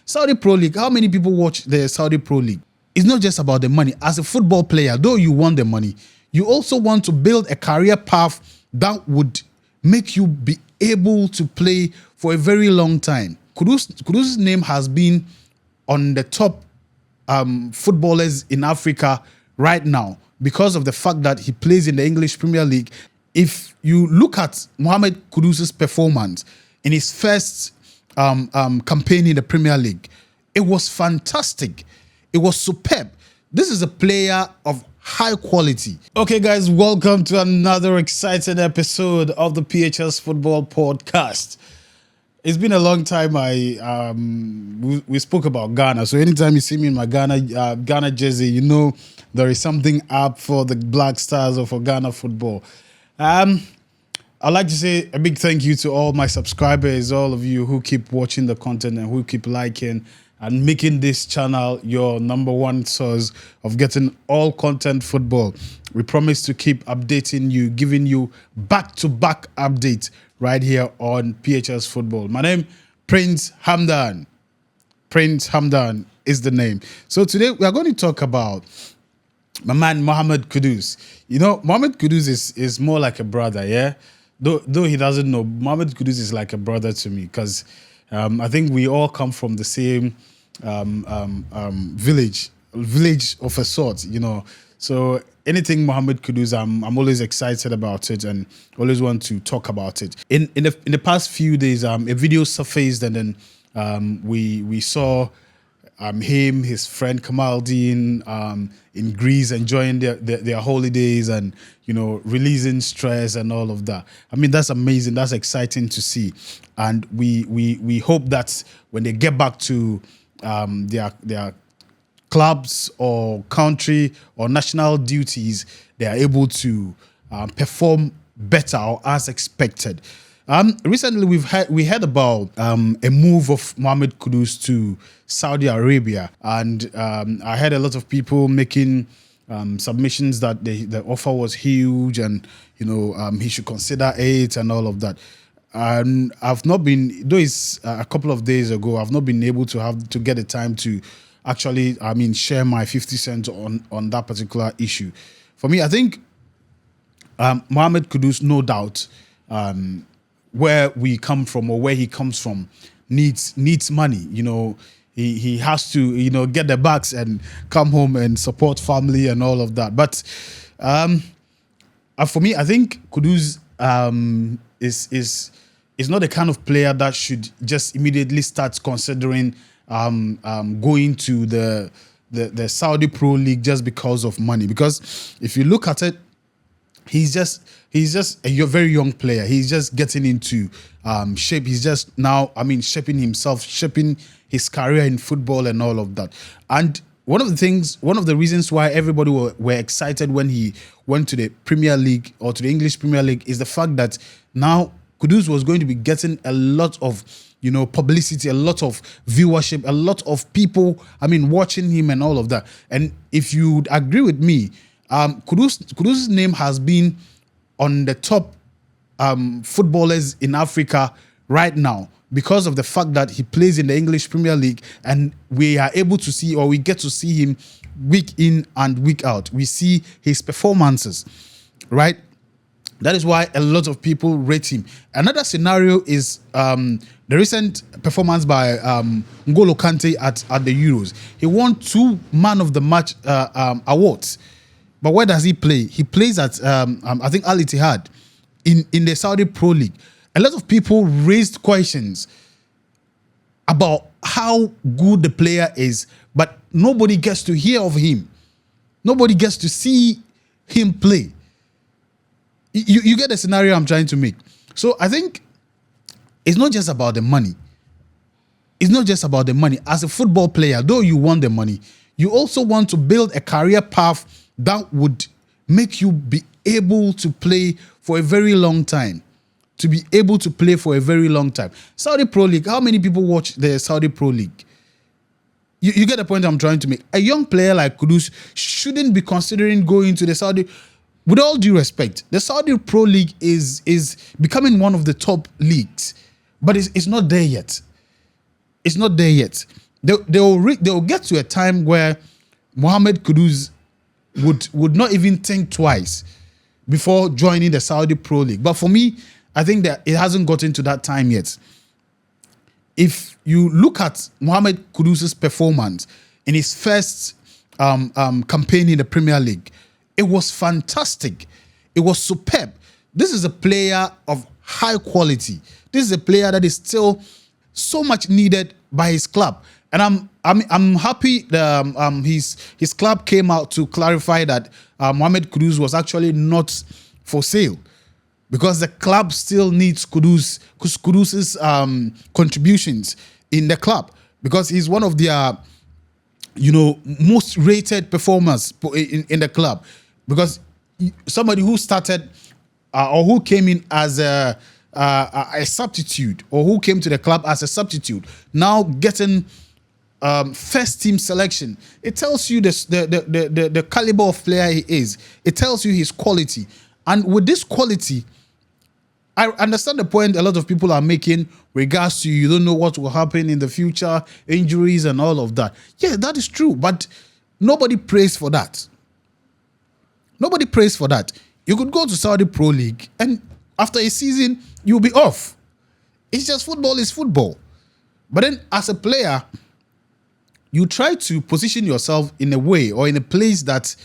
Saudi Pro League, how many people watch the Saudi Pro League? It's not just about the money. As a football player, though you want the money, you also want to build a career path that would make you be able to play for a very long time. Kudus' name has been on the top footballers in Africa right now because of the fact that he plays in the English Premier League. If you look at Mohammed Kudus' performance in his first campaign in the Premier League, it was fantastic. It was superb. This is a player of high quality. Okay, guys, welcome to another exciting episode of the PHS Football Podcast. It's been a long time. We spoke about Ghana, so anytime you see me in my Ghana jersey, you know there is something up for the Black Stars or for Ghana football. I'd like to say a big thank you to all my subscribers, all of you who keep watching the content and who keep liking and making this channel your number one source of getting all content football. We promise to keep updating you, giving you back-to-back updates right here on PHS Football. My name, Prince Hamdan. Prince Hamdan is the name. So today we are going to talk about my man, Mohammed Kudus. You know, Mohammed Kudus is more like a brother, yeah? Though he doesn't know, Mohammed Kudus is like a brother to me because I think we all come from the same village of a sort, you know. So anything Mohammed Kudus, I'm always excited about it and always want to talk about it. In the past few days, a video surfaced and then we saw him, his friend Kamaldeen in Greece enjoying their holidays and, you know, releasing stress and all of that. I mean, that's amazing. That's exciting to see. And we hope that when they get back to their clubs or country or national duties, they are able to perform better or as expected. Recently, we heard about a move of Mohammed Kudus to Saudi Arabia, and I heard a lot of people making submissions that the offer was huge, and you know he should consider it and all of that. And I've not been, though it's a couple of days ago, I've not been able to get the time to actually, share my 50 cents on that particular issue. For me, I think Mohammed Kudus, no doubt, where we come from or where he comes from needs money. You know, he has to, you know, get the bags and come home and support family and all of that. But for me, I think Kudus is not the kind of player that should just immediately start considering going to the Saudi Pro League just because of money. Because if you look at it, he's just a very young player. He's just getting into shape. He's just now, shaping himself, shaping his career in football and all of that. And one of the reasons why everybody were excited when he went to the Premier League or to the English Premier League is the fact that now Kudus was going to be getting a lot of, you know, publicity, a lot of viewership, a lot of people, watching him and all of that. And if you would agree with me, Kudus' name has been on the top footballers in Africa right now because of the fact that he plays in the English Premier League, and we are able to see, or we get to see him week in and week out. We see his performances, right? That is why a lot of people rate him. Another scenario is the recent performance by N'Golo Kante at the Euros. He won 2 Man of the Match awards. But where does he play? He plays at, I think, Al Ittihad in the Saudi Pro League. A lot of people raised questions about how good the player is, but nobody gets to hear of him. Nobody gets to see him play. You get the scenario I'm trying to make. So I think it's not just about the money. It's not just about the money. As a football player, though you want the money, you also want to build a career path that would make you be able to play for a very long time. To be able to play for a very long time. Saudi Pro League, how many people watch the Saudi Pro League? You get the point I'm trying to make. A young player like Kudus shouldn't be considering going to the Saudi. With all due respect, the Saudi Pro League is becoming one of the top leagues, but it's not there yet. It's not there yet. they'll get to a time where Mohammed Kudus would not even think twice before joining the Saudi Pro League. But for me, I think that it hasn't gotten to that time yet. If you look at Mohammed Kudus's performance in his first campaign in the Premier League, it was fantastic. It was superb. This is a player of high quality. This is a player that is still so much needed by his club, and I'm happy that his club came out to clarify that Mohammed Kudus was actually not for sale, because the club still needs Kudus's contributions in the club, because he's one of their most rated performers in the club, because somebody who started or who came in as a substitute, or who came to the club as a substitute, now getting first team selection. It tells you the caliber of player he is. It tells you his quality. And with this quality, I understand the point a lot of people are making regards to you don't know what will happen in the future, injuries and all of that. Yeah, that is true, but nobody prays for that. Nobody prays for that. You could go to Saudi Pro League and after a season, you'll be off. It's just football is football. But then as a player, you try to position yourself in a way or in a place that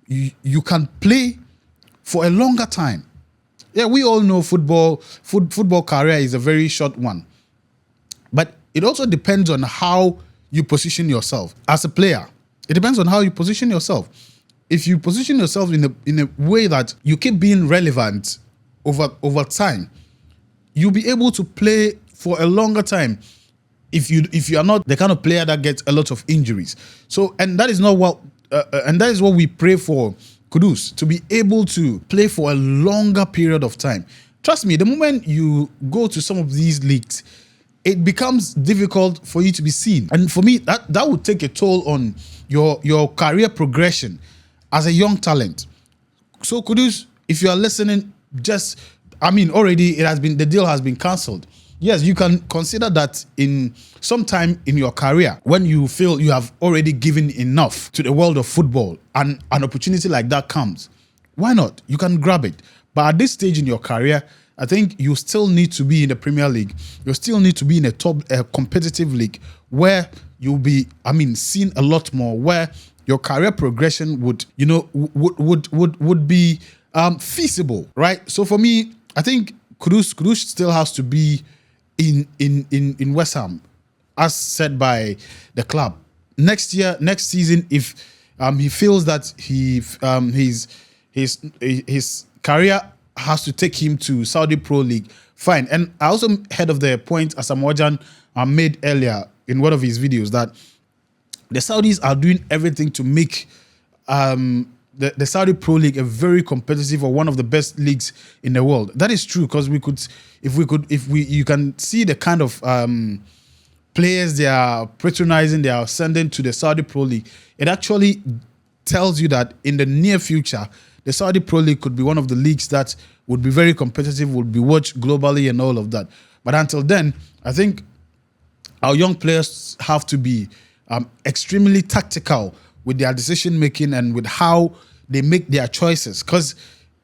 you can play for a longer time. Yeah, we all know football career is a very short one. But it also depends on how you position yourself as a player. It depends on how you position yourself. If you position yourself in a way that you keep being relevant over time, you'll be able to play for a longer time if you are not the kind of player that gets a lot of injuries. So, and that is what we pray for Kudus, to be able to play for a longer period of time. Trust me, the moment you go to some of these leagues, it becomes difficult for you to be seen. And for me, that would take a toll on your career progression as a young talent. So Kudus, if you are listening, already the deal has been cancelled. Yes, you can consider that in some time in your career when you feel you have already given enough to the world of football and an opportunity like that comes. Why not? You can grab it. But at this stage in your career, I think you still need to be in the Premier League. You still need to be in a competitive league where you'll be, seen a lot more, where your career progression would be feasible, right? So for me, I think Kudus still has to be in West Ham, as said by the club. Next season, if he feels that his career has to take him to Saudi Pro League, fine. And I also heard of the point Asamoah made earlier in one of his videos that the Saudis are doing everything to make the Saudi Pro League a very competitive, or one of the best leagues in the world. That is true, because you can see the kind of players they are patronizing, they are sending to the Saudi Pro League. It actually tells you that in the near future, the Saudi Pro League could be one of the leagues that would be very competitive, would be watched globally and all of that. But until then, I think our young players have to be extremely tactical with their decision making and with how they make their choices, because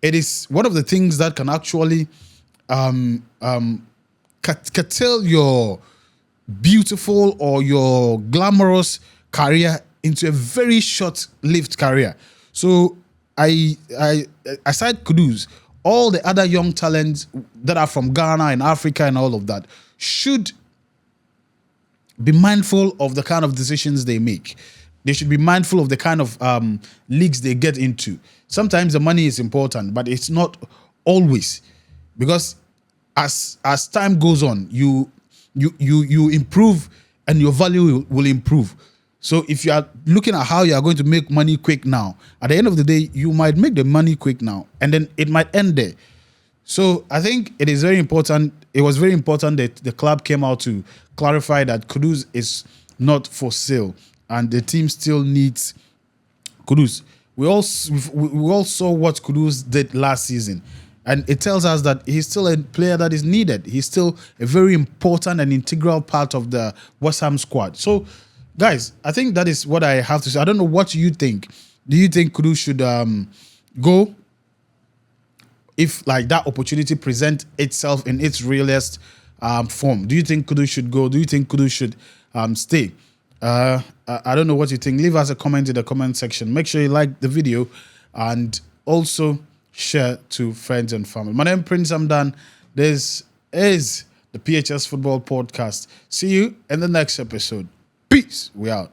it is one of the things that can actually curtail your beautiful or your glamorous career into a very short-lived career. So aside Kudus, all the other young talents that are from Ghana and Africa and all of that should be mindful of the kind of decisions they make. They should be mindful of the kind of leagues they get into. Sometimes the money is important, but it's not always, because as time goes on, you improve and your value will improve. So if you are looking at how you are going to make money quick now, at the end of the day, you might make the money quick now, and then it might end there. So I think it is very important. It was very important that the club came out to clarify that Kudus is not for sale, and the team still needs Kudus. We all saw what Kudus did last season, and it tells us that he's still a player that is needed. He's still a very important and integral part of the West Ham squad. So guys, I think that is what I have to say. I don't know what you think. Do you think Kudus should go if like that opportunity present itself in its realest form? Do you think Kudus should go? Do you think Kudus should stay? I don't know what you think. Leave us a comment in the comment section. Make sure you like the video and also share to friends and family. My name is Prince Amdan. This is the PHS Football Podcast. See you in the next episode. Peace. We out.